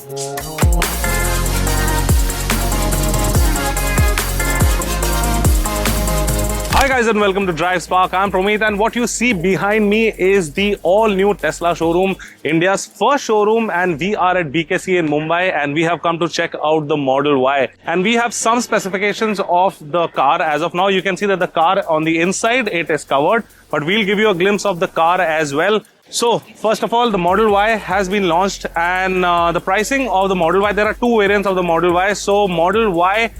Hi guys and welcome to Drive Spark. I'm Promeet and what you see behind me is the all-new Tesla showroom, India's first showroom, and we are at BKC in Mumbai and we have come to check out the Model Y. And we have some specifications of the car. As of now, you can see that the car on the inside, it is covered, but we'll give you a glimpse of the car as well. So, first of all, the Model Y has been launched and the pricing of the Model Y, there are two variants of the Model Y. So, Model Y,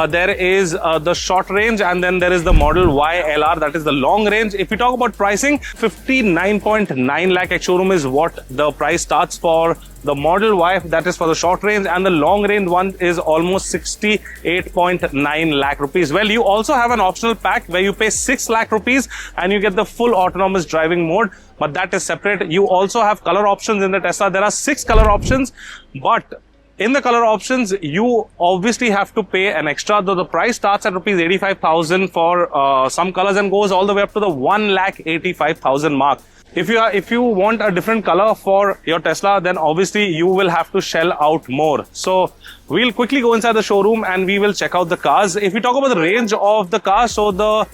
there is the short range and then there is the Model Y LR, that is the long range. If we talk about pricing, 59.9 lakh at showroom is what the price starts for the Model Y, that is for the short range, and the long range one is almost 68.9 lakh rupees. Well, you also have an optional pack where you pay 6 lakh rupees and you get the full autonomous driving mode, but that is separate. You also have color options in the Tesla. There are 6 color options, but in the color options, you obviously have to pay an extra, though the price starts at rupees 85,000 for some colors and goes all the way up to the 1,85,000 mark. If you want a different color for your Tesla, then obviously you will have to shell out more. So we'll quickly go inside the showroom and we will check out the cars. If we talk about the range of the car, so the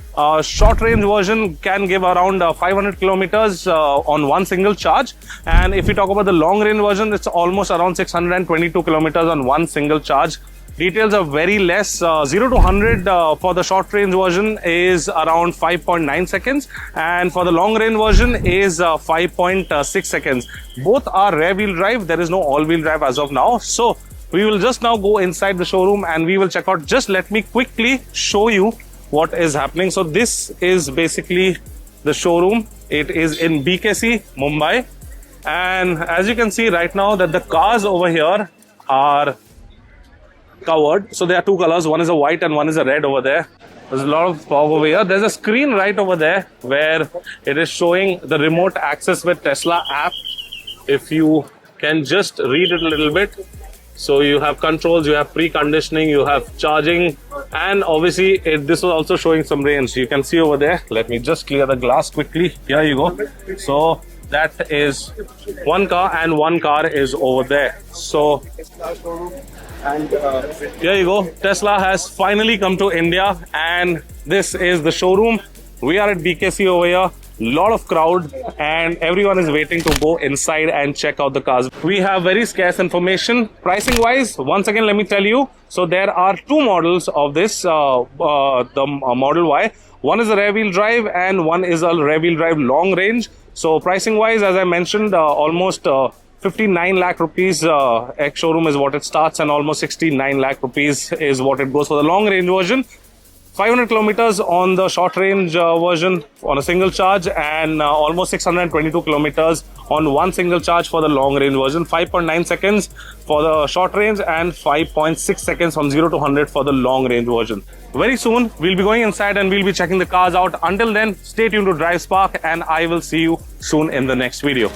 short range version can give around 500 kilometers on one single charge. And if we talk about the long range version, it's almost around 622 kilometers on one single charge. Details are very less. 0 to 100 for the short range version is around 5.9 seconds and for the long range version is 5.6 seconds. Both are rear wheel drive. There is no all wheel drive as of now. So we will just now go inside the showroom and we will check out. Just let me quickly show you what is happening. So this is basically the showroom. It is in BKC, Mumbai. And as you can see right now that the cars over here are covered. So there are two colors, one is a white and one is a red over there. There's a lot of fog over here. There's a screen right over there where it is showing the remote access with Tesla app. If you can just read it a little bit. So you have controls, you have preconditioning, you have charging, and obviously this was also showing some range. You can see over there. Let me just clear the glass quickly. Here you go. So that is one car and one car is over there. So and here you go. Tesla has finally come to India and this is the showroom. We are at BKC over here. Lot of crowd and everyone is waiting to go inside and check out the cars. We have very scarce information. Pricing wise, once again, let me tell you. So there are two models of this, the Model Y. One is a rear wheel drive and one is a rear wheel drive long range. So pricing wise, as I mentioned, almost 59 lakh rupees ex showroom is what it starts and almost 69 lakh rupees is what it goes for the long range version. 500 kilometers on the short range version on a single charge and almost 622 kilometers on one single charge for the long range version. 5.9 seconds for the short range and 5.6 seconds from 0 to 100 for the long range version. Very soon we'll be going inside and we'll be checking the cars out. Until then, stay tuned to Drive Spark and I will see you soon in the next video.